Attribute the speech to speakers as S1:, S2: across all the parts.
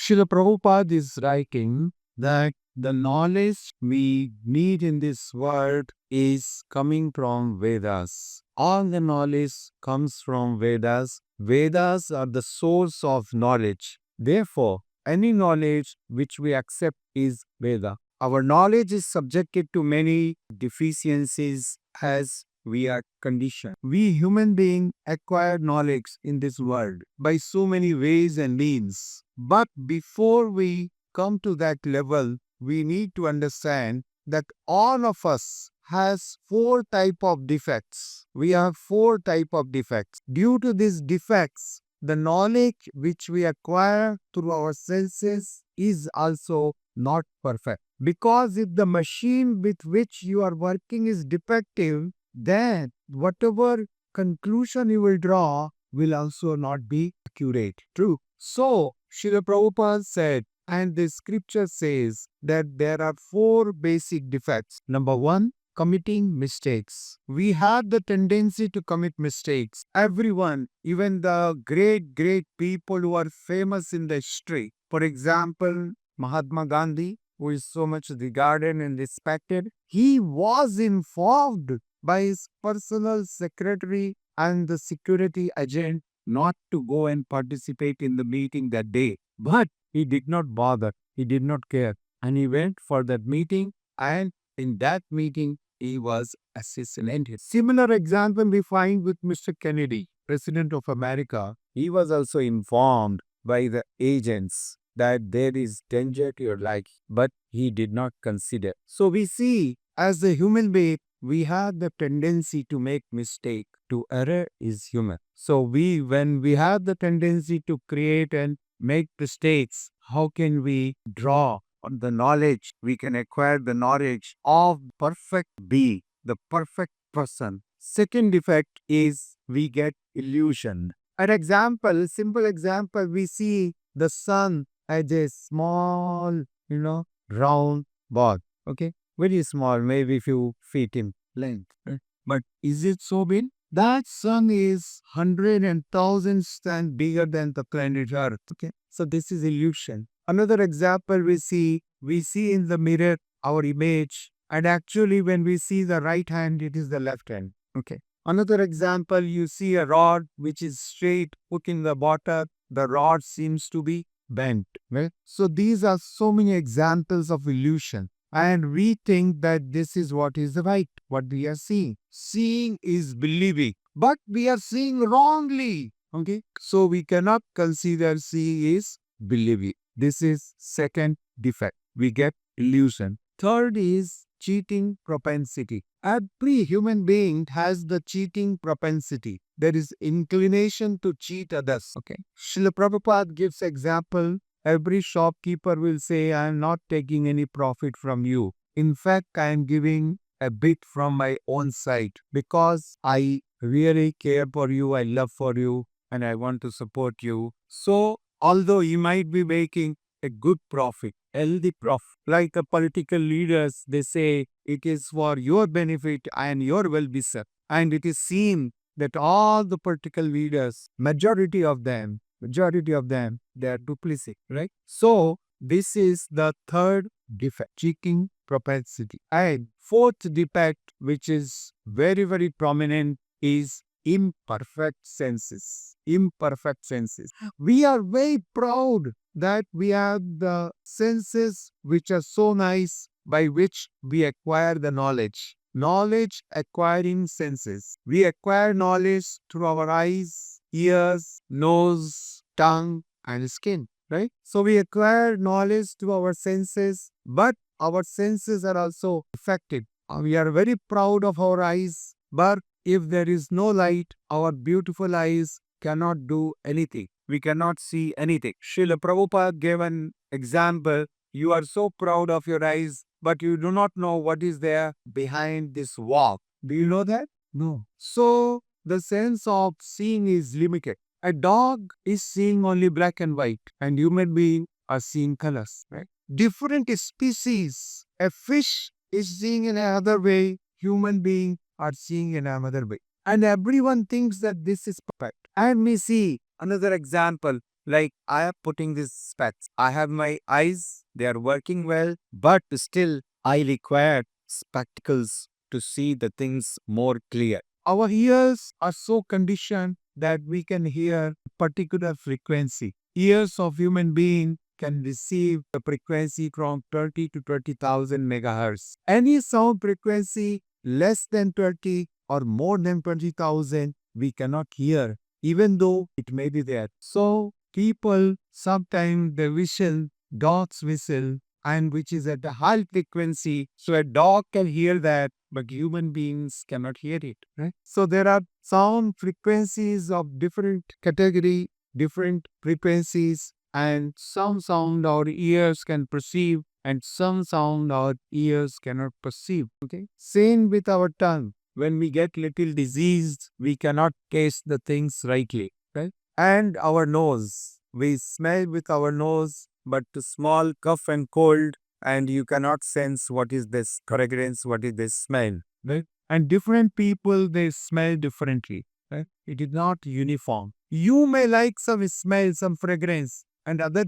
S1: Srila Prabhupada is writing that the knowledge we need in this world is coming from Vedas. All the knowledge comes from Vedas. Vedas are the source of knowledge. Therefore, any knowledge which we accept is Veda. Our knowledge is subjected to many deficiencies as we are conditioned. We human beings acquire knowledge in this world by so many ways and means. But before we come to that level, we need to understand that all of us has four type of defects. We have four type of defects. Due to these defects, the knowledge which we acquire through our senses is also not perfect. Because if the machine with which you are working is defective, then whatever conclusion you will draw will also not be accurate. True. So, Srila Prabhupada said, and the scripture says that there are four basic defects. Number one, committing mistakes. We have the tendency to commit mistakes. Everyone, even the great people who are famous in the history. For example, Mahatma Gandhi, who is so much regarded and respected, he was informed by his personal secretary and the security agent not to go and participate in the meeting that day. But he did not bother. He did not care. And he went for that meeting, and in that meeting, he was assassinated. Similar example we find with Mr. Kennedy, President of America. He was also informed by the agents that there is danger to your life, but he did not consider. So we see, as a human being, we have the tendency to make mistake. To error is human. So when we have the tendency to create and make mistakes, how can we draw on the knowledge? We can acquire the knowledge of perfect being, the perfect person. Second defect is we get illusion. An example, simple example, we see the sun as a small, round ball. Okay, very small, maybe few feet in length. Right? But is it so big? That sun is hundred and thousands times bigger than the planet Earth. Okay, so this is illusion. Another example we see in the mirror our image, and actually when we see the right hand, it is the left hand. Okay. Another example, you see a rod which is straight, put in the water, the rod seems to be bent. Right? So these are so many examples of illusion. And we think that this is what is right, what we are seeing. Seeing is believing, but we are seeing wrongly. Okay, so we cannot consider seeing is believing. This is second defect. We get illusion. Third is cheating propensity. Every human being has the cheating propensity. There is inclination to cheat others. Okay. Srila Prabhupada gives example. Every shopkeeper will say, I am not taking any profit from you. In fact, I am giving a bit from my own side because I really care for you, I love for you, and I want to support you. So, although you might be making a good profit, healthy profit, like the political leaders, they say it is for your benefit and your well-being. And it is seen that all the political leaders, majority of them, they are duplicit, right? So, this is the third defect, cheating propensity. And fourth defect, which is very prominent, is imperfect senses. Imperfect senses. We are very proud that we have the senses which are so nice by which we acquire the knowledge. Knowledge acquiring senses. We acquire knowledge through our eyes, ears, nose, tongue, and skin, right? So we acquire knowledge through our senses, but our senses are also affected. We are very proud of our eyes, but if there is no light, our beautiful eyes cannot do anything. We cannot see anything. Srila Prabhupada gave an example. You are so proud of your eyes, but you do not know what is there behind this wall. Do you know that? No. So the sense of seeing is limited. A dog is seeing only black and white, and human beings are seeing colors. Right? Different species. A fish is seeing in another way. Human beings are seeing in another way. And everyone thinks that this is perfect. And we see another example. Like I am putting these specs. I have my eyes, they are working well, but still I require spectacles to see the things more clear. Our ears are so conditioned that we can hear particular frequency. Ears of human being can receive a frequency from 30 to 20,000 megahertz. Any sound frequency less than 30 or more than 20,000 we cannot hear, even though it may be there. So people sometimes they whistle, dogs whistle, and which is at a high frequency. So a dog can hear that, but human beings cannot hear it. Right? So there are sound frequencies of different category, different frequencies, and some sound our ears can perceive, and some sound our ears cannot perceive. Okay. Same with our tongue. When we get little diseased, we cannot taste the things rightly. Right? And our nose. We smell with our nose, but to small cough and cold, and you cannot sense what is this fragrance, what is this smell. Right? And different people, they smell differently. Right? It is not uniform. You may like some smell, some fragrance, and other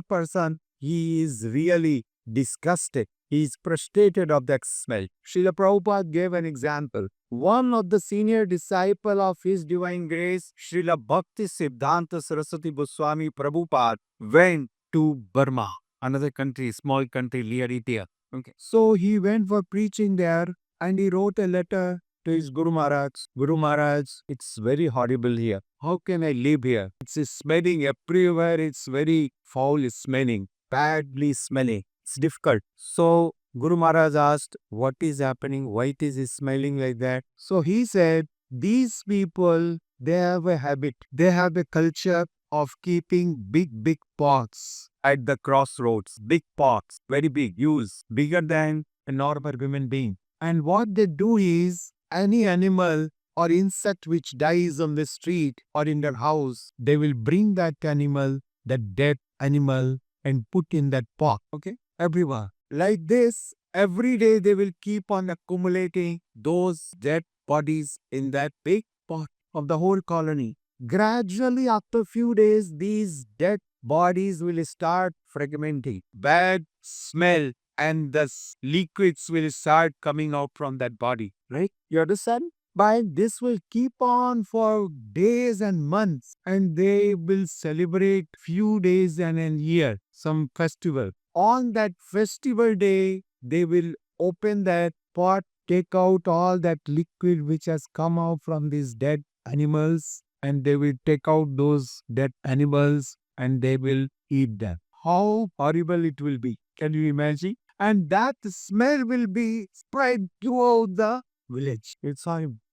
S1: person, he is really disgusted. He is frustrated of that smell. Srila Prabhupada gave an example. One of the senior disciple of His Divine Grace, Srila Bhakti Siddhanta Saraswati Goswami Prabhupada, went to Burma, another country, small country near India. Okay. So he went for preaching there and he wrote a letter to his Guru Maharaj. Guru Maharaj, it's very horrible here. How can I live here? It's smelling everywhere. It's very foul smelling, badly smelling. It's difficult. So Guru Maharaj asked, what is happening? Why it is smelling like that? So he said, these people, they have a habit. They have a culture of keeping big pots at the crossroads. Big pots, very big, huge, bigger than a normal human being. And what they do is, any animal or insect which dies on the street or in their house, they will bring that animal, that dead animal, and put in that pot. Okay? Everywhere. Like this, every day they will keep on accumulating those dead bodies in that big pot of the whole colony. Gradually, after few days, these dead bodies will start fragmenting. Bad smell and the liquids will start coming out from that body. Right? You understand? But this will keep on for days and months, and they will celebrate few days and a year, some festival. On that festival day, they will open that pot, take out all that liquid which has come out from these dead animals, and they will take out those dead animals and they will eat them. How horrible it will be. Can you imagine? And that smell will be spread throughout the village. It's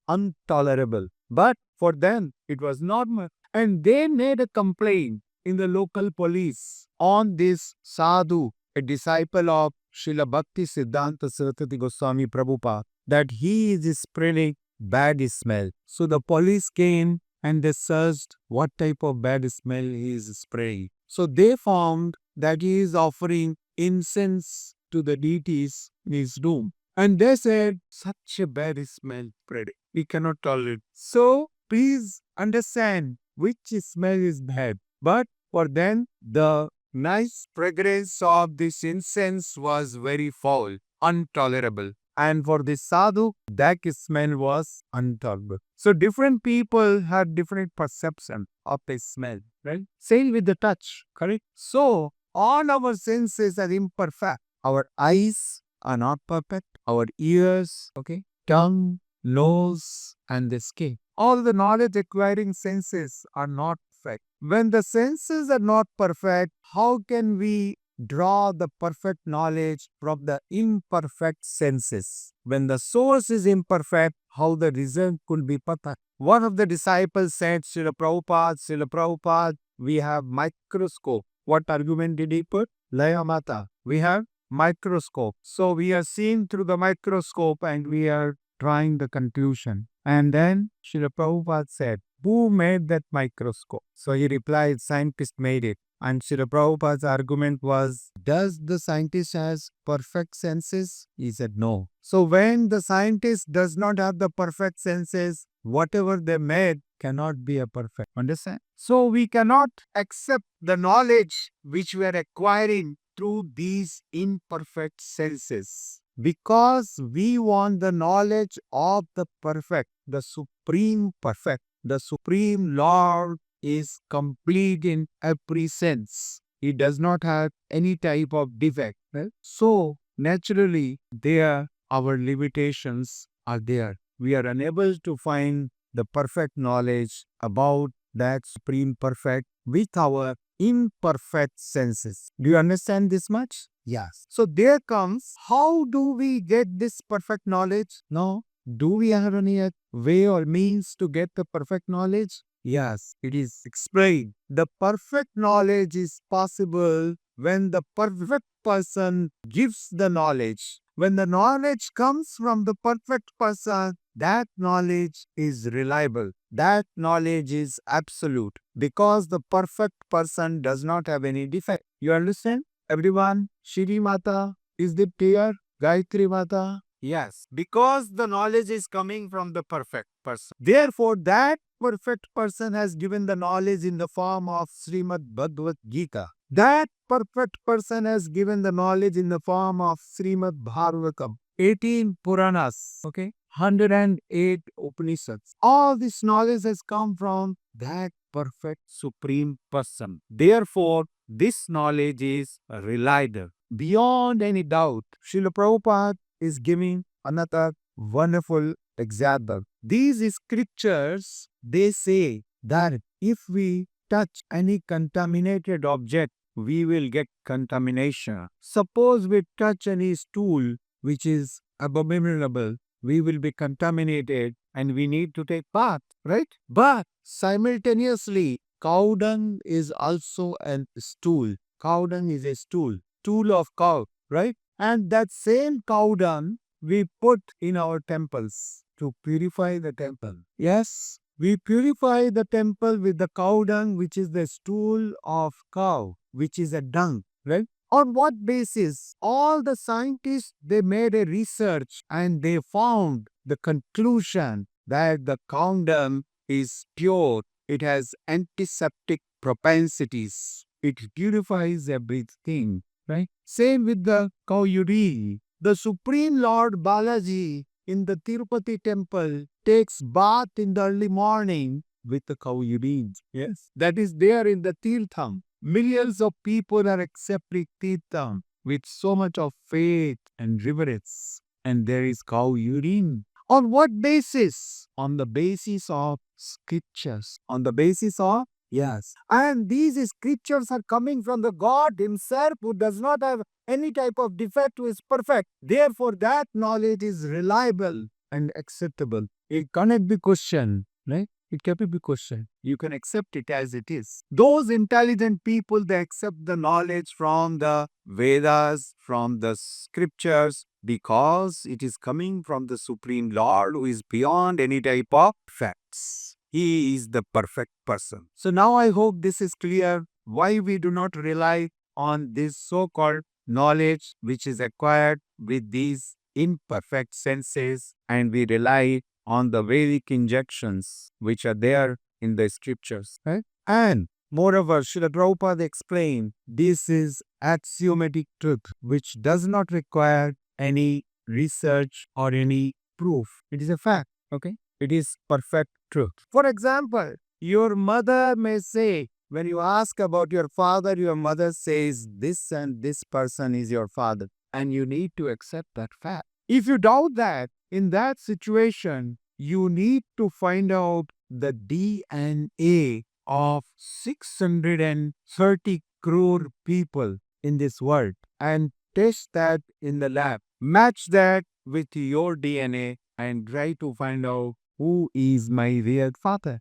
S1: intolerable. But for them, it was normal. And they made a complaint in the local police on this sadhu, a disciple of Srila Bhakti Siddhanta Saraswati Goswami Prabhupada, that he is spreading bad smell. So the police came and they searched what type of bad smell he is spraying. So they found that he is offering incense to the deities in his room. And they said, such a bad smell spreading. We cannot tolerate. So please understand which smell is bad. But for them, the nice fragrance of this incense was very foul, intolerable. And for this sadhu, that smell was intolerable. So different people had different perception of the smell, right? Same with the touch, correct? So all our senses are imperfect. Our eyes are not perfect. Our ears, okay, tongue, nose, and the skin. All the knowledge acquiring senses are not perfect. When the senses are not perfect, how can we draw the perfect knowledge from the imperfect senses? When the source is imperfect, how the result could be perfect? One of the disciples said, Srila Prabhupada, we have microscope. What argument did he put? Laya Mata. We have microscope. So we are seeing through the microscope and we are drawing the conclusion. And then Srila Prabhupada said, who made that microscope? So he replied, scientist made it. And Srila Prabhupada's argument was, does the scientist has perfect senses? He said, no. So when the scientist does not have the perfect senses, whatever they made cannot be a perfect. Understand? So we cannot accept the knowledge which we are acquiring through these imperfect senses. Because we want the knowledge of the perfect, the supreme perfect. The supreme Lord is complete in every sense. He does not have any type of defect. Right? So naturally, there our limitations are there. We are unable to find the perfect knowledge about that supreme perfect with our imperfect senses. Do you understand this much? Yes. So there comes, how do we get this perfect knowledge? No. Do we have any way or means to get the perfect knowledge? Yes, it is explained. The perfect knowledge is possible when the perfect person gives the knowledge. When the knowledge comes from the perfect person, that knowledge is reliable. That knowledge is absolute because the perfect person does not have any defect. You understand? Everyone, Shri Mata, is it clear? Gayatri Mata? Yes, because the knowledge is coming from the perfect person. Therefore, that perfect person has given the knowledge in the form of Srimad Bhagavad Gita. That perfect person has given the knowledge in the form of Srimad Bhagavatam. 18 Puranas, okay? 108 Upanishads. All this knowledge has come from that perfect supreme person. Therefore, this knowledge is reliable. Beyond any doubt, Srila Prabhupada is giving another wonderful example. These scriptures, they say that if we touch any contaminated object, we will get contamination. Suppose we touch any stool which is abominable, we will be contaminated and we need to take bath, right? But simultaneously, cow dung is also a stool. Cow dung is a stool of cow, right? And that same cow dung we put in our temples to purify the temple. Yes, we purify the temple with the cow dung, which is the stool of cow, which is a dung, right? On what basis? All the scientists, they made a research and they found the conclusion that the cow dung is pure. It has antiseptic propensities. It purifies everything, right? Same with the cow urine. The Supreme Lord Balaji in the Tirupati temple takes bath in the early morning with the cow urine. Yes, that is there in the Tirtham. Millions of people are accepting Tirtham with so much of faith and reverence. And there is cow urine. On what basis? On the basis of scriptures. On the basis of, yes. And these scriptures are coming from the God Himself who does not have any type of defect, who is perfect. Therefore, that knowledge is reliable and acceptable. It cannot be questioned, right? It cannot be questioned. You can accept it as it is. Those intelligent people, they accept the knowledge from the Vedas, from the scriptures, because it is coming from the Supreme Lord who is beyond any type of facts. He is the perfect person. So now I hope this is clear why we do not rely on this so-called knowledge which is acquired with these imperfect senses, and we rely on the Vedic injections which are there in the scriptures. Right? And moreover, Srila Prabhupada explained this is axiomatic truth which does not require any research or any proof. It is a fact. Okay? It is perfect truth. For example, your mother may say, when you ask about your father, your mother says this and this person is your father, and you need to accept that fact. If you doubt that, in that situation, you need to find out the DNA of 630 crore people in this world and test that in the lab. Match that with your DNA and try to find out who is my real father.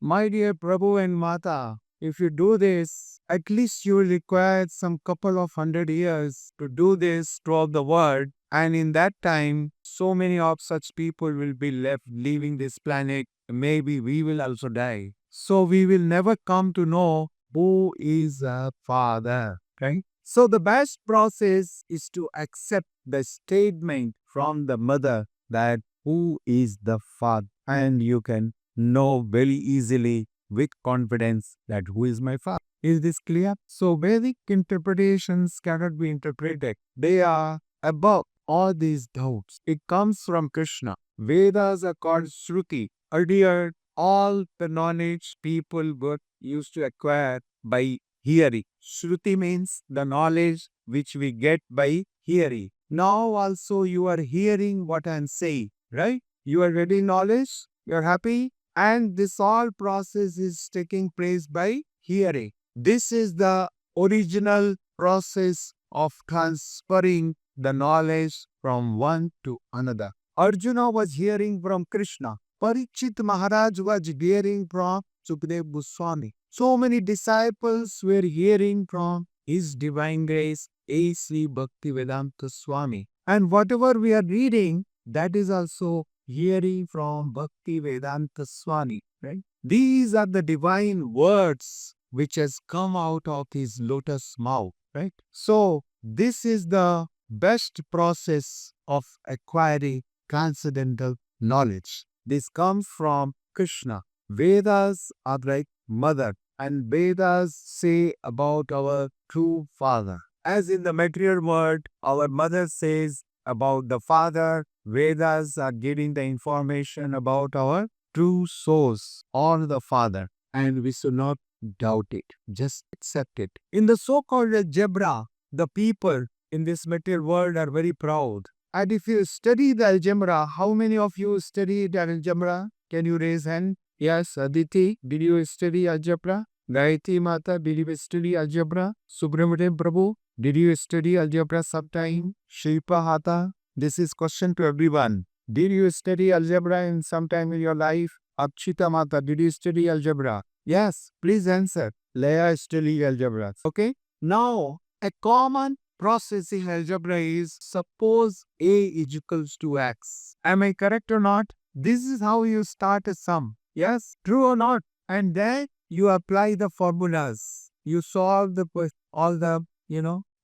S1: My dear Prabhu and Mata, if you do this, at least you will require some couple of 100 years to do this throughout the world. And in that time, so many of such people will be left leaving this planet. Maybe we will also die. So we will never come to know who is a father. Okay? So the best process is to accept the statement from the mother that who is the Father. And you can know very easily with confidence that who is my Father. Is this clear? So Vedic interpretations cannot be interpreted. They are above all these doubts. It comes from Krishna. Vedas are called Shruti. Earlier, all the knowledge people were used to acquire by hearing. Shruti means the knowledge which we get by hearing. Now also you are hearing what I am saying, right? You are getting knowledge, you are happy, and this all process is taking place by hearing. This is the original process of transferring the knowledge from one to another. Arjuna was hearing from Krishna. Parikshit Maharaj was hearing from Sukhdev Goswami. So many disciples were hearing from His Divine Grace, A. Sri Bhaktivedanta Swami. And whatever we are reading, that is also hearing from Bhaktivedanta Swami. Right? These are the divine words which has come out of His lotus mouth. Right? So this is the best process of acquiring transcendental knowledge. This comes from Krishna. Vedas are like mother, and Vedas say about our true father. As in the material world, our mother says about the father, Vedas are giving the information about our true source or the father, and we should not doubt it. Just accept it. In the so-called algebra, the people in this material world are very proud. And if you study the algebra, how many of you studied algebra? Can you raise hand? Yes, Aditi, did you study algebra? Gayatri Mata, did you study algebra? Subramanian Prabhu, did you study algebra sometime? Shilpa Hata, this is question to everyone. Did you study algebra in some time in your life? Akshita Mata, did you study algebra? Yes, please answer. Leia study algebra. Okay. Now, a common process in algebra is suppose A is equals to X. Am I correct or not? This is how you start a sum. Yes, true or not? And then you apply the formulas. You solve the all the,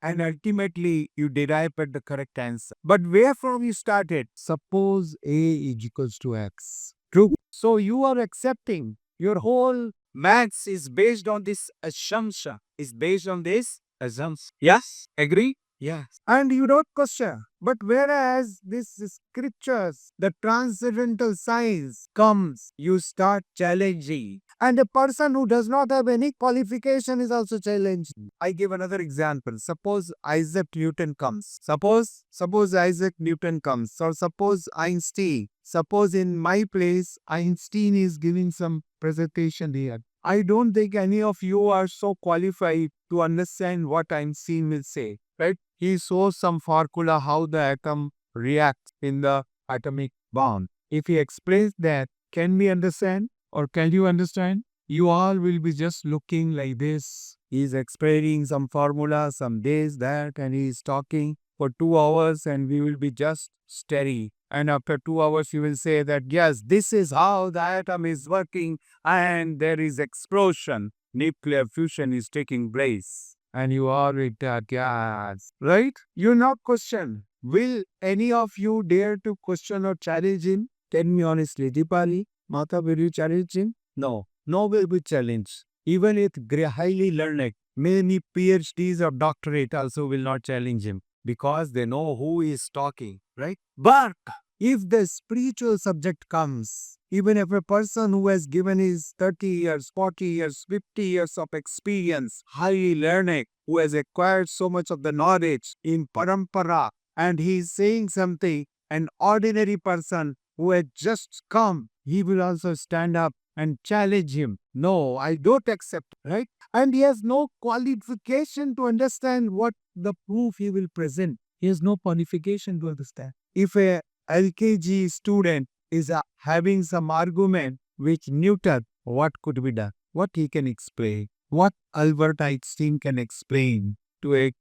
S1: and ultimately you derive at the correct answer. But where from you started? Suppose A is equals to X. True. So you are accepting your whole maths is based on this assumption. Is based on this assumption. Yes? Agree? Yes. And you don't question. But whereas this scriptures, the transcendental science comes, you start challenging. And a person who does not have any qualification is also challenging. I give another example. Suppose Isaac Newton comes. Suppose Isaac Newton comes. Or suppose Einstein. Suppose in my place, Einstein is giving some presentation here. I don't think any of you are so qualified to understand what Einstein will say, right? He shows some formula how the atom reacts in the atomic bomb. If he explains that, can we understand or can you understand? You all will be just looking like this. He's explaining some formula, some this, that, and he's talking for 2 hours and we will be just staring. And after 2 hours, you will say that, yes, this is how the atom is working and there is explosion. Nuclear fusion is taking place. And you are with that, yes. Right? You not question. Will any of you dare to question or challenge him? Tell me honestly, Deepali, Mata, will you challenge him? No. No will be challenged. Even if highly learned, many PhDs or doctorate also will not challenge him because they know who is talking, right? But if the spiritual subject comes, even if a person who has given his 30 years, 40 years, 50 years of experience, highly learned, who has acquired so much of the knowledge in parampara, and he is saying something, an ordinary person who had just come, he will also stand up and challenge him. No, I don't accept, right? And he has no qualification to understand what the proof he will present. He has no qualification to understand. If a LKG student is having some argument which Newton, what could be done? What he can explain? What Albert Einstein can explain to a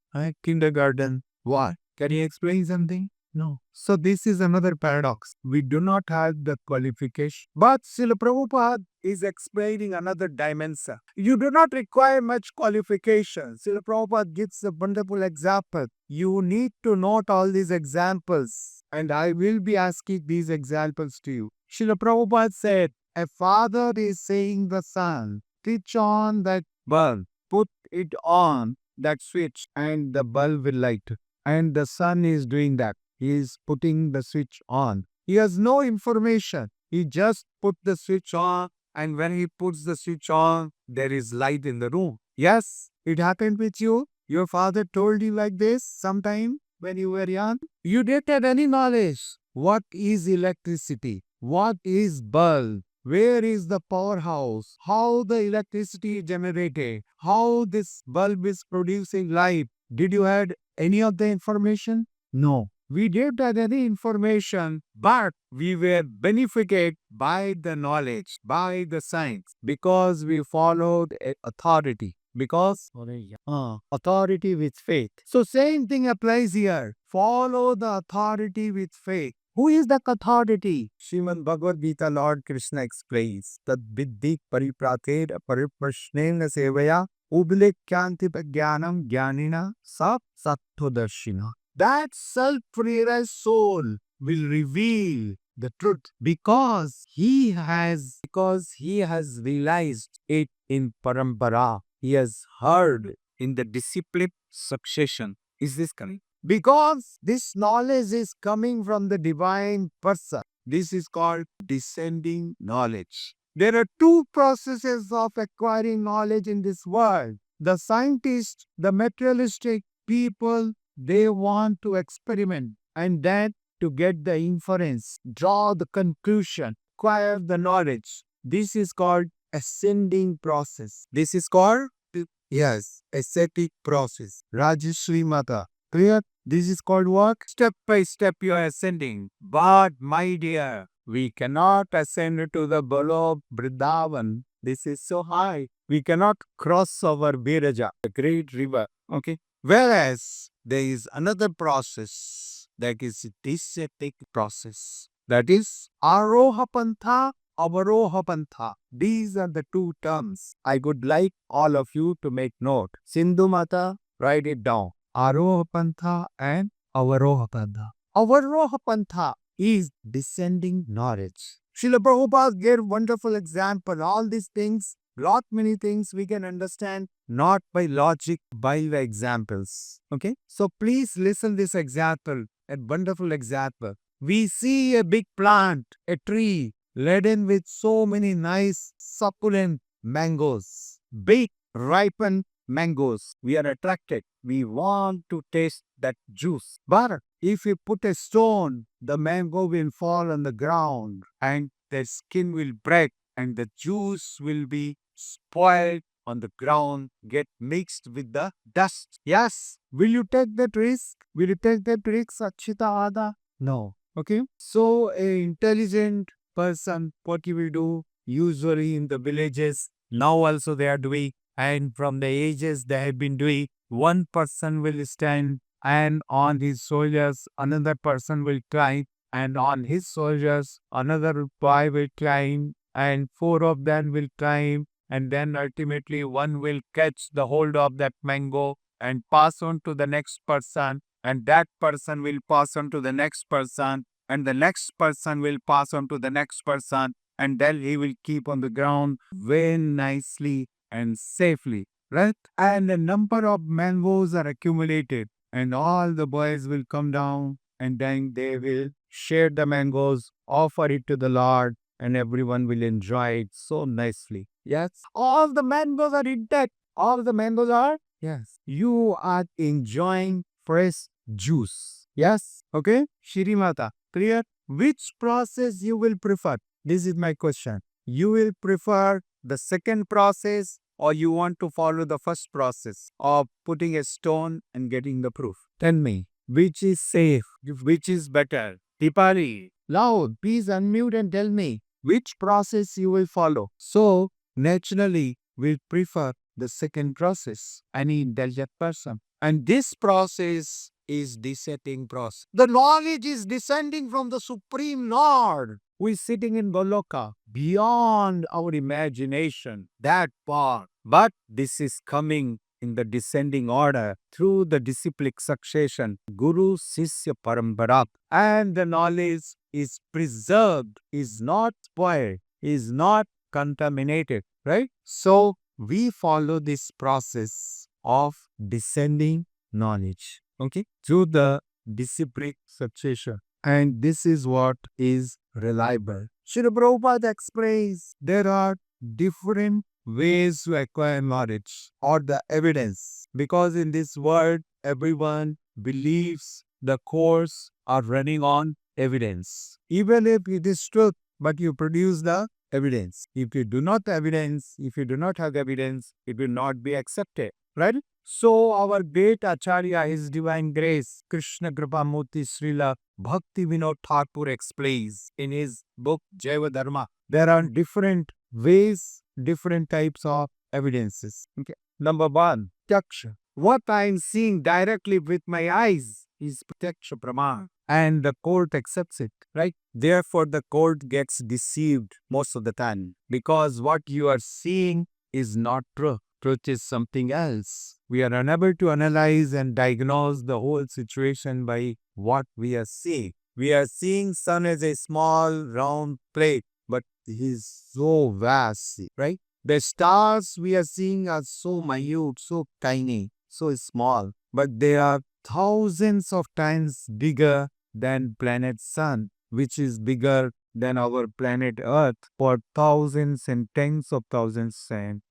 S1: kindergarten? What? Can he explain something? No. So this is another paradox. We do not have the qualification. But Srila Prabhupada is explaining another dimension. You do not require much qualifications. Srila Prabhupada gives a wonderful example. You need to note all these examples, and I will be asking these examples to you. Srila Prabhupada said, a father is saying the son, switch on that bulb, put it on that switch, and the bulb will light. And the son is doing that. He is putting the switch on. He has no information. He just put the switch on, and when he puts the switch on, there is light in the room. Yes, it happened with you. Your father told you like this sometime when you were young. You didn't have any knowledge. What is electricity? What is bulb? Where is the powerhouse? How the electricity is generated? How this bulb is producing light? Did you have any of the information? No. We didn't have any information, but we were benefited by the knowledge, by the science, because we followed authority. Because authority with faith. So same thing applies here. Follow the authority with faith. Who is the authority? Srimad Bhagavad Gita, Lord Krishna explains that Viddik Pariprater Pariprashnena Sevaya Ublikyanti Jnanam Jnanina Sat Sattvadarshina. That self-realized soul will reveal the truth because he has realized it in parampara. He has heard in the disciplic succession. Is this correct? Because this knowledge is coming from the divine person. This is called descending knowledge. There are two processes of acquiring knowledge in this world. The scientist, the materialistic people, they want to experiment and then to get the inference, draw the conclusion, acquire the knowledge. This is called ascending process. This is called, yes, ascetic process. Rajeshri Mata. Clear? This is called what? Step by step you are ascending. But my dear, we cannot ascend to the below Vrindavan. This is so high. We cannot cross over Viraja, the great river. Okay. Whereas there is another process that is discetic process. That is Aroha Pantha, Avaroha Pantha. These are the two terms. I would like all of you to make note. Sindhu Mata, write it down. Aroha Pantha and Avaroha Pantha. Avaroha Pantha is descending knowledge. Srila Prabhupada gave wonderful example. All these things, many things we can understand not by logic, by the examples. Okay? So please listen this example, a wonderful example. We see a big plant, a tree, laden with so many nice succulent mangoes. Big, ripened mangoes. We are attracted. We want to taste that juice. But if you put a stone, the mango will fall on the ground and the skin will break and the juice will be spoiled on the ground, get mixed with the dust. Yes. Will you take that risk? Will you take that risk, Achita Ada? No. Okay. So a intelligent person, what you will do, usually in the villages, now also they are doing, and from the ages they have been doing, one person will stand and on his shoulders another person will climb, and on his shoulders another boy will climb, and four of them will climb, and then ultimately one will catch the hold of that mango and pass on to the next person, and that person will pass on to the next person, and the next person will pass on to the next person, and then he will keep on the ground very nicely and safely, right? And a number of mangoes are accumulated, and all the boys will come down, and then they will share the mangoes, offer it to the Lord, and everyone will enjoy it so nicely. Yes, all the mangoes are intact. All the mangoes are, yes, you are enjoying fresh juice. Yes, okay, Shirimata, clear? Which process you will prefer? This is my question. You will prefer the second process, or you want to follow the first process of putting a stone and getting the proof? Tell me, which is safe? Which is better? Tipari, loud, please unmute and tell me which process you will follow. So, naturally, we prefer the second process, any intelligent person. And this process is descending process. The knowledge is descending from the Supreme Lord. We're sitting in Goloka, beyond our imagination, that part. But this is coming in the descending order through the disciplic succession, Guru Sisya Parampara. And the knowledge is preserved, is not spoiled, is not contaminated, right? So we follow this process of descending knowledge, okay, through the disciplic succession. And this is what is reliable. Srila Prabhupada explains there are different ways to acquire knowledge or the evidence, because in this world everyone believes the course are running on evidence. Even if it is truth, but you produce the evidence. If you do not evidence, if you do not have evidence, it will not be accepted. Right? So our great Acharya, His Divine Grace, Krishna Kripamurti Srila Bhakti Vinod Thakur explains in his book Jaiva Dharma, there are different ways, different types of evidences. Okay. Number one, Tyaksha. What I am seeing directly with my eyes is Tyaksha Pramana. And the court accepts it, right? Therefore, the court gets deceived most of the time because what you are seeing is not true. Truth is something else. We are unable to analyze and diagnose the whole situation by what we are seeing. We are seeing sun as a small round plate, but it is so vast, right? The stars we are seeing are so minute, so tiny, so small, but they are thousands of times bigger than planet Sun, which is bigger than our planet Earth for thousands and tens of thousands and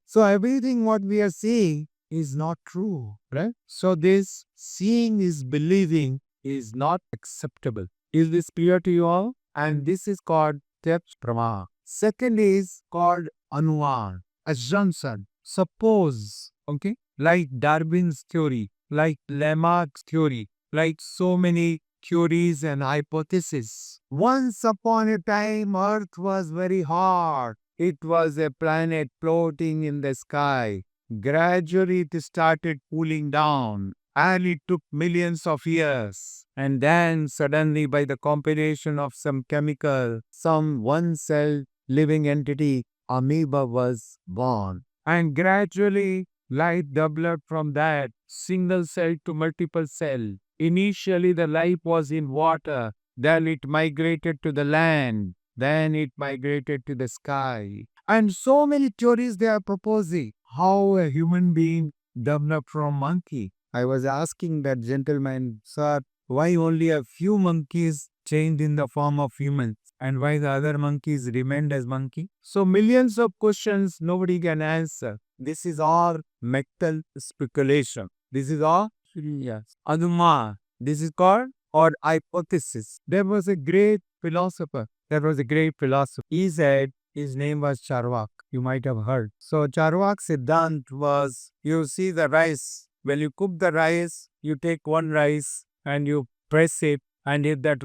S1: so everything what we are seeing is not true, right? So this seeing is believing is not acceptable. Is this clear to you all? And this is called Teps Prama. Second is called Anuman, assumption. Suppose, okay, like Darwin's theory, like Lamarck's theory, like so many theories and hypotheses. Once upon a time, Earth was very hot. It was a planet floating in the sky. Gradually, it started cooling down, and it took millions of years. And then, suddenly, by the combination of some chemical, some one cell living entity, amoeba was born. And gradually, life developed from that single cell to multiple cell. Initially, the life was in water, then it migrated to the land, then it migrated to the sky. And so many theories they are proposing. How a human being developed from monkey. I was asking that gentleman, sir, why only a few monkeys changed in the form of humans and why the other monkeys remained as monkey? So millions of questions nobody can answer. This is all mental speculation. This is all Anuma. This is called or hypothesis. There was a great philosopher. He said his name was Charvak. You might have heard. So Charvak's Siddhant was, you see the rice. When you cook the rice, you take one rice and you press it. And if that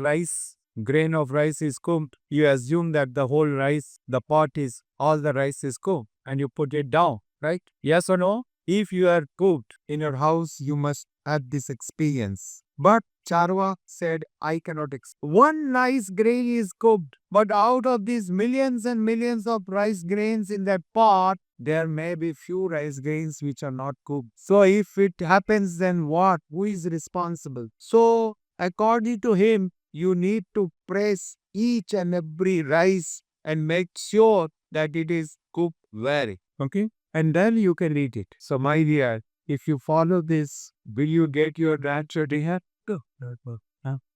S1: grain of rice is cooked, you assume that the whole rice, the pot is, all the rice is cooked. And you put it down, right? Yes or no? If you are cooked in your house, you must have this experience. But Charva said, I cannot one nice grain is cooked, but out of these millions and millions of rice grains in that pot, there may be few rice grains which are not cooked. So if it happens, then what? Who is responsible? So according to him, you need to press each and every rice and make sure that it is cooked well. Okay? And then you can eat it. So my dear, if you follow this, will you get your natural hair?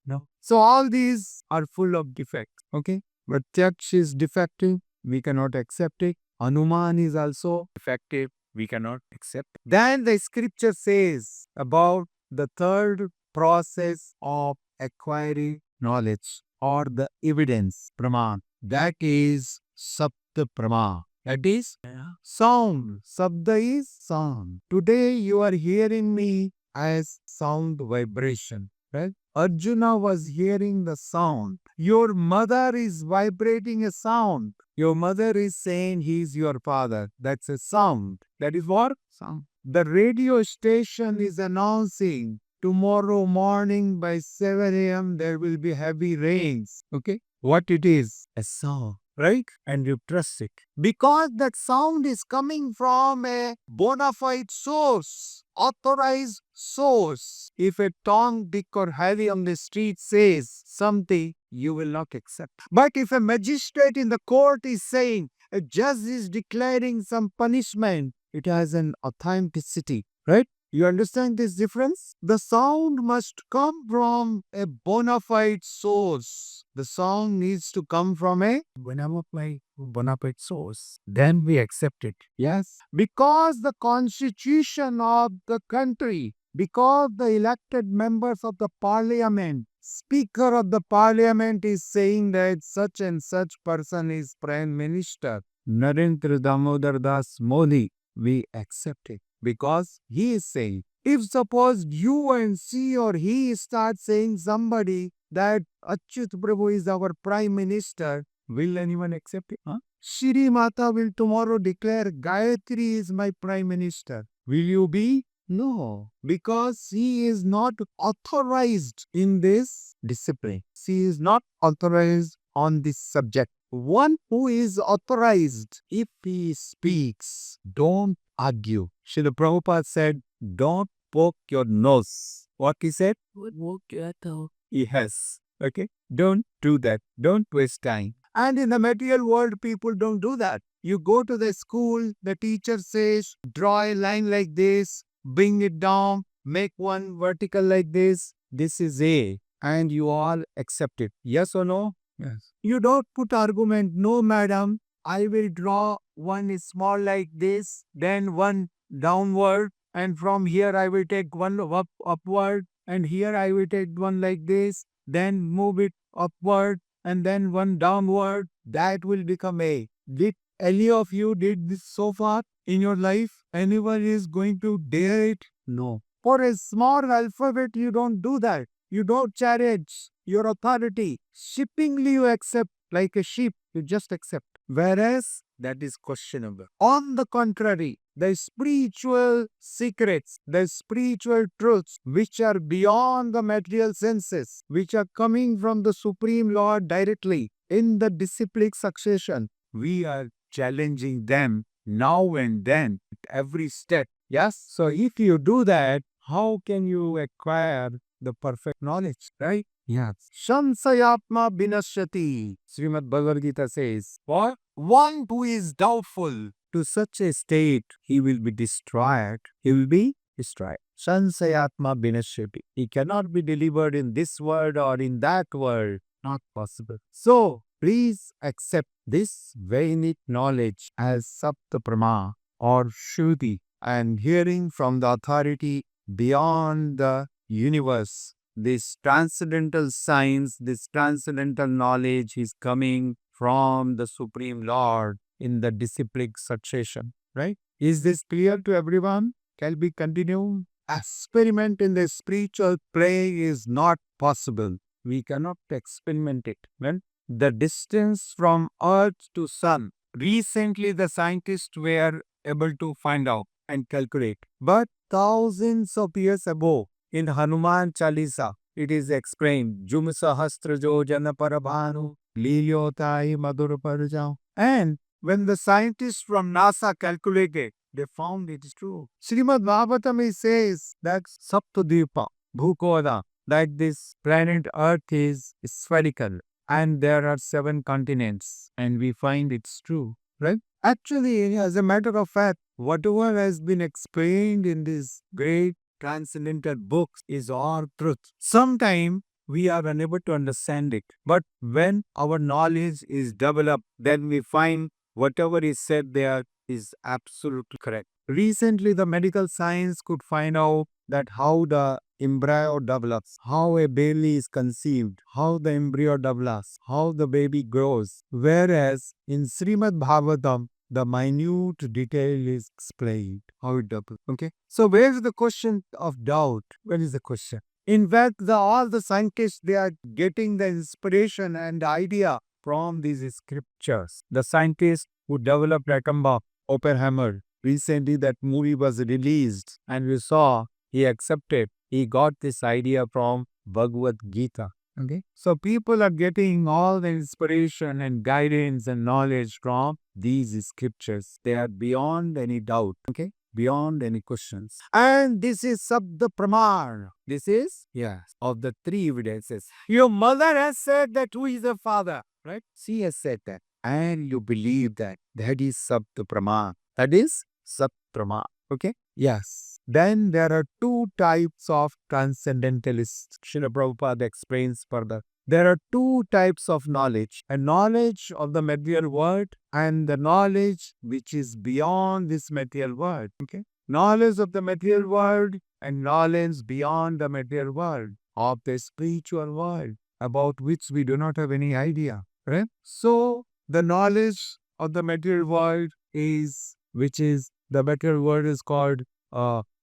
S1: No. So all these are full of defects. Okay? But Tyaksh is defective. We cannot accept it. Anuman is also defective. We cannot accept. Then the scripture says about the third process of acquiring knowledge or the evidence, praman. That is Sapta Prama. That is sound. Sabda is sound. Today you are hearing me as sound vibration. Right? Arjuna was hearing the sound. Your mother is vibrating a sound. Your mother is saying he is your father. That's a sound. That is what? Sound. The radio station is announcing tomorrow morning by 7 a.m. there will be heavy rains. Okay? what it is? A sound, right? And you trust it. Because that sound is coming from a bona fide source, authorized source. If a Tom, Dick, or Harry on the street says something, you will not accept. But if a magistrate in the court is saying, a judge is declaring some punishment, it has an authenticity, right? You understand this difference? The sound must come from a bona fide source. The sound needs to come from a bona fide source. Then we accept it. Yes. Because the constitution of the country, because the elected members of the parliament, speaker of the parliament is saying that such and such person is prime minister, Narendra Damodar Das Modi, we accept it because he is saying. If suppose you and she or he start saying somebody that Achyut Prabhu is our prime minister, will anyone accept it? Huh? Shri Mata will tomorrow declare Gayatri is my prime minister. Will you be? No, because he is not authorized in this discipline. She is not authorized on this subject. One who is authorized, if he speaks, don't argue. Srila Prabhupada said, don't poke your nose. What he said? Poke your toe. Yes. Okay? Don't do that. Don't waste time. And in the material world, people don't do that. You go to the school, the teacher says, draw a line like this, bring it down, make one vertical like this. This is A. And you all accept it. Yes or no? Yes. You don't put argument, no madam, I will draw one small like this, then one downward, and from here I will take one upward, and here I will take one like this, then move it upward, and then one downward. That will become A. Did any of you did this so far in your life? Anyone is going to dare it? No. For a small alphabet, you don't do that. You don't challenge your authority. Shippingly you accept like a sheep, you just accept. Whereas that is questionable. On the contrary, the spiritual secrets, the spiritual truths which are beyond the material senses, which are coming from the Supreme Lord directly in the disciplic succession, we are challenging them now and then at every step. Yes? So if you do that, how can you acquire the perfect knowledge, right? Yes. Shamsayatma binashyati. Srimad Bhagavad Gita says, what? One who is doubtful to such a state, he will be destroyed. He will be destroyed. Shamsayatma binashyati. He cannot be delivered in this world or in that world. Not possible. So, please accept this Vedic knowledge as Saptaprama or Shruti and hearing from the authority beyond the universe. This transcendental science, this transcendental knowledge is coming from the Supreme Lord in the disciplic succession, right? Is this clear to everyone? Can we continue? Experiment in the spiritual play is not possible. We cannot experiment it. Well, the distance from Earth to Sun, recently the scientists were able to find out and calculate. But thousands of years ago, in Hanuman Chalisa, it is explained, Jum Sahasrajo Jana Parabhanu, Lilyotai Madhur Parjao. And when the scientists from NASA calculated, they found it is true. Srimad Bhagavatam says that Saptadvipa, Bhukoda, that this planet Earth is spherical and there are 7 continents, and we find it's true, right? Actually, as a matter of fact, whatever has been explained in these great transcendental books is all truth. Sometimes we are unable to understand it, but when our knowledge is developed, then we find whatever is said there is absolutely correct. Recently, the medical science could find out that how the embryo develops, how a baby is conceived, how the embryo develops, how the baby grows. Whereas in Srimad Bhagavatam, the minute detail is explained, how it develops. Okay? So where is the question of doubt? Where is the question? In fact, all the scientists, they are getting the inspiration and the idea from these scriptures. The scientist who developed atom bomb, Oppenheimer, recently that movie was released and we saw he accepted. He got this idea from Bhagavad Gita. Okay. So people are getting all the inspiration and guidance and knowledge from these scriptures. They are beyond any doubt. Okay. Beyond any questions. And this is Sabda Pramar. This is, yes, of the three evidences. Your mother has said that who is the father, right? She has said that. And you believe that. That is Sabda Pramar. That is Sabda Pramar. Okay. Yes. Then there are two types of transcendentalists. Srila Prabhupada explains further. There are two types of knowledge, a knowledge of the material world and the knowledge which is beyond this material world. Okay? Knowledge of the material world and knowledge beyond the material world of the spiritual world about which we do not have any idea. Right? So the knowledge of the material world is, which is, the material world is called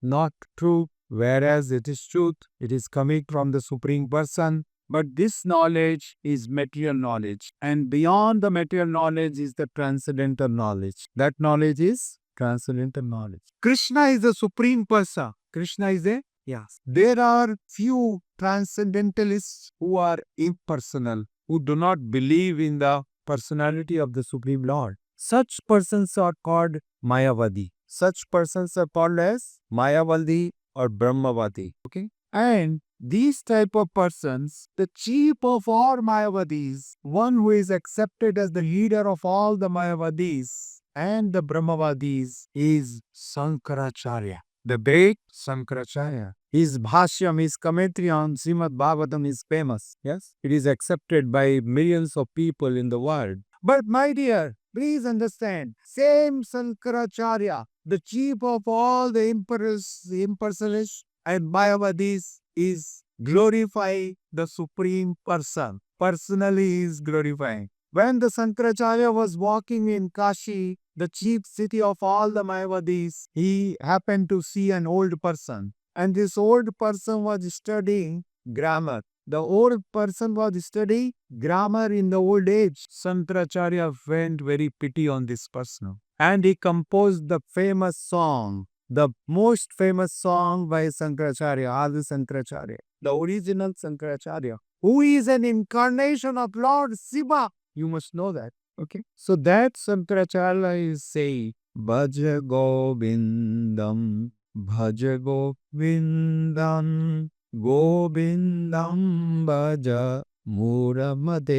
S1: not true, whereas it is truth. It is coming from the Supreme Person. But this knowledge is material knowledge. And beyond the material knowledge is the transcendental knowledge. That knowledge is transcendental knowledge. Krishna is the Supreme Person. Krishna is a, yes. There are few transcendentalists who are impersonal, who do not believe in the personality of the Supreme Lord. Such persons are called Mayavadi. Such persons are called as Mayavadi or Brahmavadi. Okay? And these type of persons, the chief of all Mayavadis, one who is accepted as the leader of all the Mayavadis and the Brahmavadis is Sankaracharya. The great Sankaracharya. His Bhashyam, his commentary on Srimad Bhagavatam is famous. Yes? It is accepted by millions of people in the world. But my dear, please understand, same Sankaracharya, the chief of all the impersonalists and Mayavadis, is glorifying the Supreme Person. Personally, he is glorifying. When the Sankaracharya was walking in Kashi, the chief city of all the Mayavadis, he happened to see an old person. And this old person was studying grammar. The old person was studying grammar in the old age. Sankaracharya felt very pity on this person. And he composed the famous song, the most famous song by Sankaracharya, Adi Sankaracharya, the original Sankaracharya, who is an incarnation of Lord Shiva. You must know that. Okay. So that Sankaracharya is saying, Bhaja Govindam, Bhaja Govindam, Govindam Bhaja Muramade,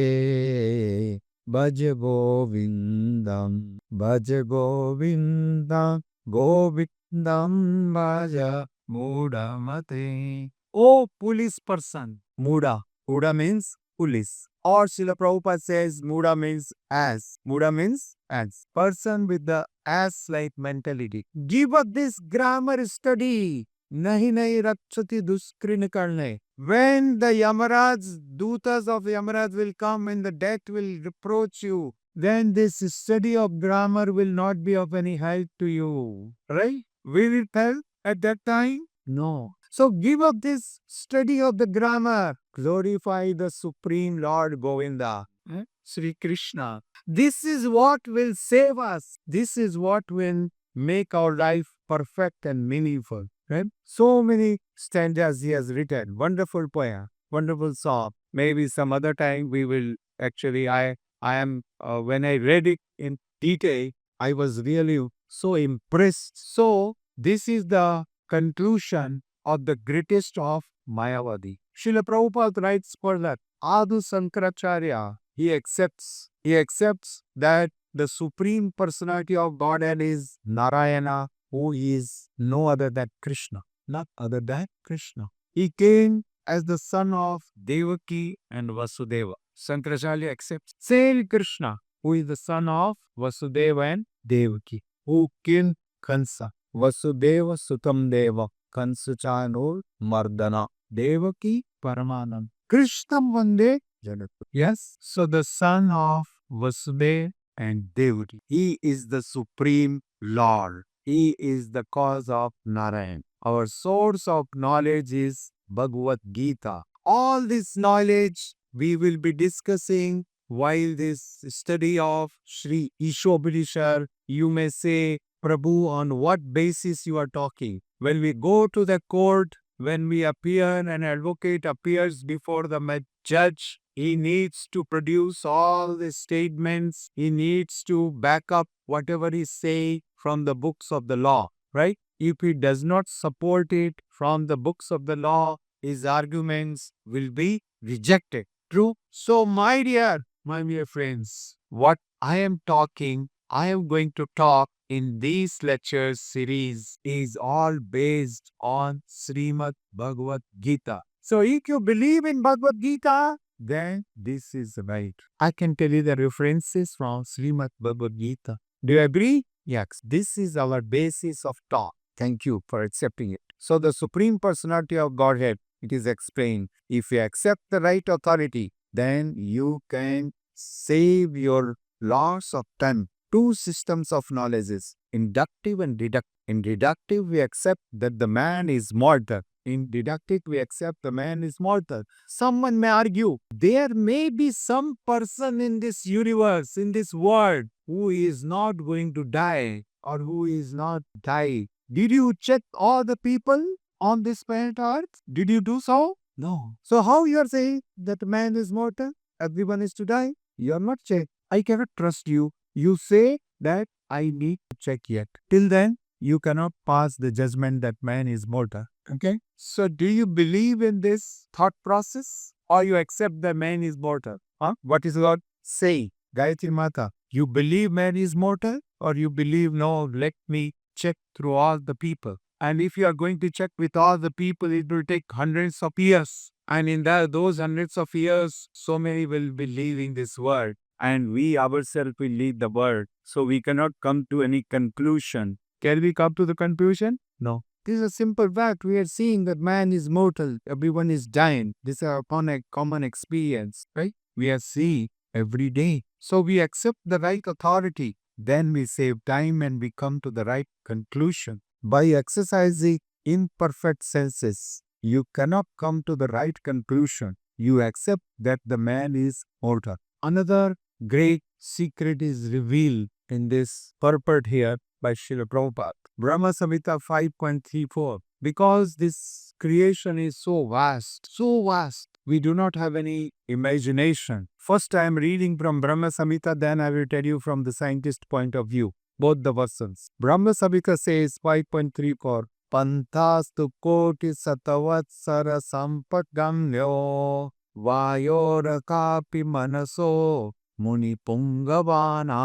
S1: Bhaja Govindam, Bhaja Govindam, Govindam Bhaja Muramade. Oh, police person, Muda. Muda means police. Or Srila Prabhupada says Muda means ass. Muda means ass. Person with the ass-like mentality. Give up this grammar study. Nahi nahi rakshati duskrin karne. When the Yamaraj, Dutas of Yamaraj will come and the death will reproach you, then this study of grammar will not be of any help to you. Right? Will it help at that time? No. So give up this study of the grammar. Glorify the Supreme Lord Govinda, Sri Krishna. This is what will save us. This is what will make our life perfect and meaningful. Right? So many stanzas he has written. Wonderful poem, wonderful song. Maybe some other time we will actually. I am when I read it in detail, I was really so impressed. So this is the conclusion of the greatest of Mayavadi. Srila Prabhupada writes further, Adu Sankaracharya, he accepts that the Supreme Personality of Godhead is Narayana, who is no other than Krishna. Not other than Krishna. He came as the son of Devaki and Vasudeva. Sankaracharya accepts same Krishna, who is the son of Vasudeva and Devaki, who killed Kansa. Vasudeva Sutam Deva, Kansachano Mardana, Devaki Paramanam. Krishnam Vande Jagat. Yes, so the son of Vasudeva and Devaki. He is the Supreme Lord. He is the cause of Narayan. Our source of knowledge is Bhagavad Gita. All this knowledge we will be discussing while this study of Sri Isopanisad. You may say, Prabhu, on what basis you are talking? When we go to the court, when we appear, an advocate appears before the judge, he needs to produce all the statements. He needs to back up whatever he say from the books of the law, right? If he does not support it from the books of the law, his arguments will be rejected. True? So, my dear friends, what I am going to talk in these lectures series is all based on Srimad Bhagavad Gita. So if you believe in Bhagavad Gita, then this is right. I can tell you the references from Srimad Bhagavad Gita. Do you agree? Yes. This is our basis of talk. Thank you for accepting it. So the Supreme Personality of Godhead, it is explained. If you accept the right authority, then you can save your loss of time. Two systems of knowledge is inductive and deductive. In deductive, we accept that the man is mortal. In deductive, we accept the man is mortal. Someone may argue, there may be some person in this universe, in this world, who is not going to die or who is not die. Did you check all the people on this planet Earth? Did you do so? No. So how you are saying that man is mortal? Everyone is to die? You are not checked. I cannot trust you. You say that I need to check yet. Till then, you cannot pass the judgment that man is mortal. Okay? So do you believe in this thought process or you accept that man is mortal? Huh? What is God say? Gayatri Mata, you believe man is mortal or you believe no, let me check through all the people. And if you are going to check with all the people, it will take hundreds of years. And in those hundreds of years, so many will be leaving this world. And we ourselves will leave the world. So we cannot come to any conclusion. Can we come to the conclusion? No. This is a simple fact. We are seeing that man is mortal. Everyone is dying. This is a common experience, right? We are seeing every day. So we accept the right authority. Then we save time and we come to the right conclusion. By exercising imperfect senses, you cannot come to the right conclusion. You accept that the man is mortal. Another great secret is revealed in this purport here by Srila Prabhupada. Brahma Samhita 5.34. Because this creation is so vast, we do not have any imagination. First I am reading from Brahma Samhita, then I will tell you from the scientist point of view, both the versions. Brahma Samhita says 5.34. Pantastu koti satavatsara sampagamyo Vayorakapi manaso muni pungavana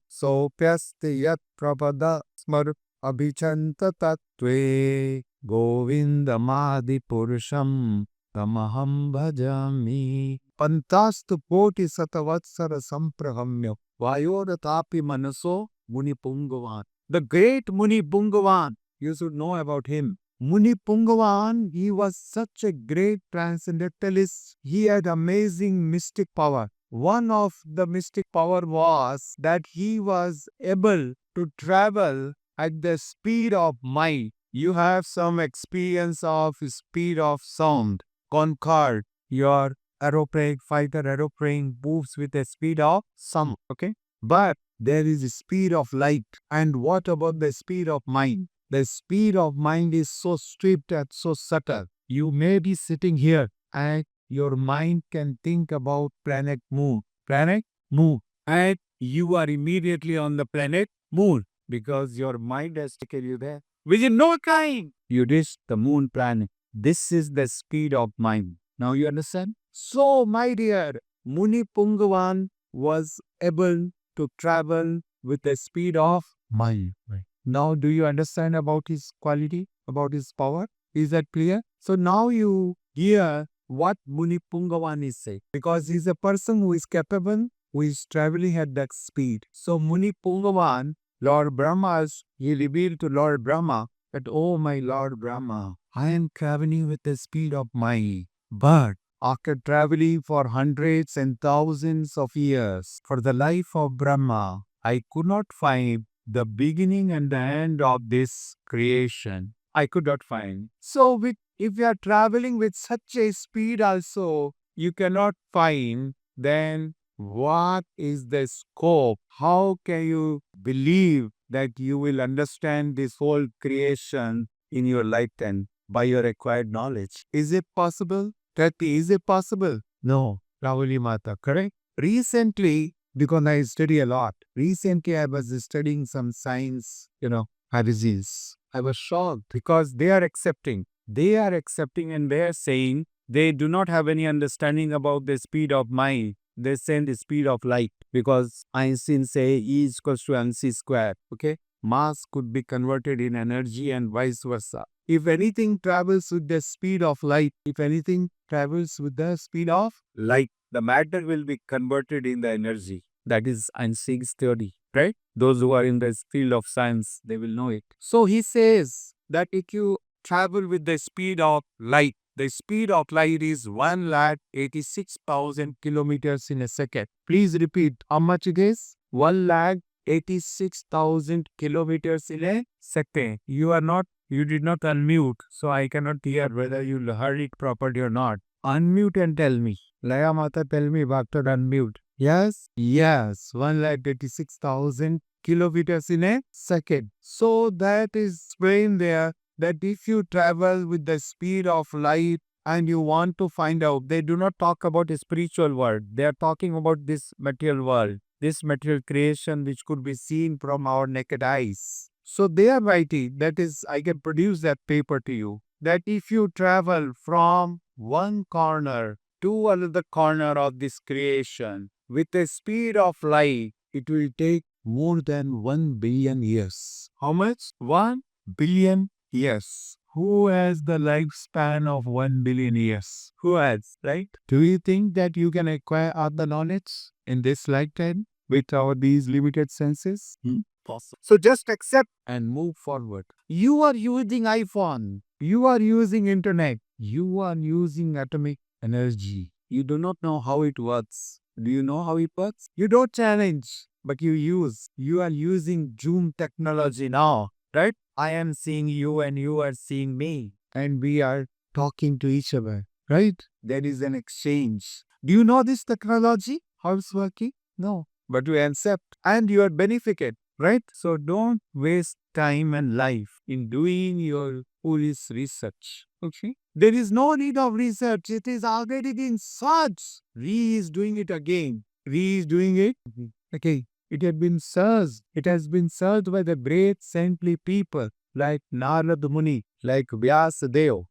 S1: sopyasti yat prapada smar abhichanta tattve govindamadi purusham tamaham bhajami pantastu koti satavatsara samprahamya vayoratapi manaso muni pungavan. The great Muni Pungavan, you should know about him. Muni Pungavan, he was such a great transcendentalist. He had amazing mystic power. One of the mystic power was that he was able to travel at the speed of light. You have some experience of speed of sound. Concorde, your fighter aeroplane moves with the speed of sound. Okay? But there is a speed of light. And what about the speed of mind? The speed of mind is so swift and so subtle. You may be sitting here and your mind can think about planet Moon. Planet Moon. And you are immediately on the planet Moon because your mind has taken you there. Within no time, you reach the moon planet. This is the speed of mind. Now you understand? So, my dear, Muni Pungavan was able to travel with the speed of mind. Now, do you understand about his quality, about his power? Is that clear? So now you hear what Muni Pungavan is saying. Because he's a person who is capable, who is traveling at that speed. So Muni Pungavan, Lord Brahma, he revealed to Lord Brahma that, oh my Lord Brahma, I am traveling with the speed of mind. But after traveling for hundreds and thousands of years for the life of Brahma, I could not find the beginning and the end of this creation. I could not find. So if you are traveling with such a speed also, you cannot find, then what is the scope? How can you believe that you will understand this whole creation in your lifetime? by your acquired knowledge. Is it possible? Tati, is it possible? No, Rahuli Mata, correct? Recently, because I study a lot, recently I was studying some science, heresies. I was shocked because they are accepting. They are accepting and they are saying they do not have any understanding about the speed of mind. They send the speed of light because Einstein say E is equals to mc square. Okay, mass could be converted in energy and vice versa. If anything travels with the speed of light, if anything travels with the speed of light, the matter will be converted in the energy. That is Einstein's theory, right? Those who are in the field of science, they will know it. So he says that if you travel with the speed of light, the speed of light is 1,86,000 kilometers in a second. Please repeat how much it is? 1,86,000 kilometers in a second. You did not unmute, so I cannot hear whether you heard it properly or not. Unmute and tell me. Laya Mata, tell me after unmute. Yes? Yes. 1,86,000 kilometers in a second. So that is explained there that if you travel with the speed of light and you want to find out, they do not talk about a spiritual world. They are talking about this material world, this material creation which could be seen from our naked eyes. So they are writing, that is, I can produce that paper to you, that if you travel from one corner to another corner of this creation with the speed of light, it will take more than 1 billion years. How much? 1 billion years. Who has the lifespan of 1 billion years? Who has, right? Do you think that you can acquire other knowledge in this lifetime with these limited senses? Possible. So just accept and move forward. You are using iPhone. You are using internet. You are using atomic energy. You do not know how it works. Do you know how it works? You don't challenge, but you use. You are using Zoom technology now, right? I am seeing you and you are seeing me. And we are talking to each other, right? There is an exchange. Do you know this technology? How it's working? No. But you accept and you are benefited, right? So don't waste time and life in doing your foolish research. Okay? There is no need of research. It is already been searched. Re is doing it again. Re is doing it. Okay. It had been searched. It has been searched by the great saintly people like Narad Muni, like Vyasadeva.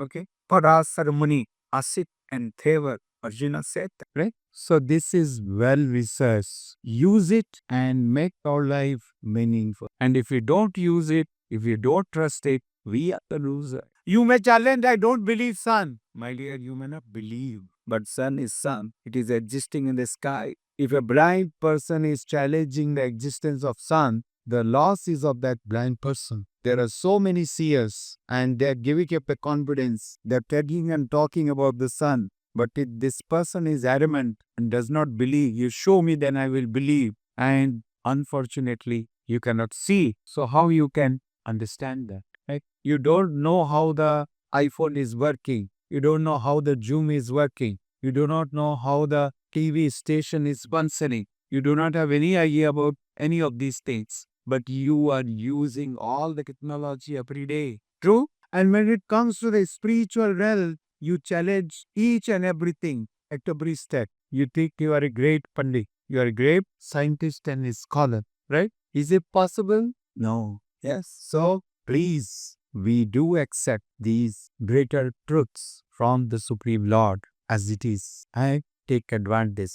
S1: Okay. Parasar Muni, Asit and Thevar. Arjuna said that, right? So this is well researched. Use it and make our life meaningful. And if you don't use it, if you don't trust it, we are the loser. You may challenge, I don't believe sun. My dear, you may not believe, but sun is sun. It is existing in the sky. If a blind person is challenging the existence of sun, the loss is of that blind person. There are so many seers and they are giving up a confidence. They are telling and talking about the sun. But if this person is adamant and does not believe, you show me, then I will believe. And unfortunately, you cannot see. So how you can understand that? Right? You don't know how the iPhone is working. You don't know how the Zoom is working. You do not know how the TV station is functioning. You do not have any idea about any of these things. But you are using all the technology every day. True? And when it comes to the spiritual realm, you challenge each and everything at every step. You think you are a great Pandit. You are a great scientist and a scholar, right? Is it possible? No. Yes. So please, we do accept these greater truths from the Supreme Lord as it is and take advantage.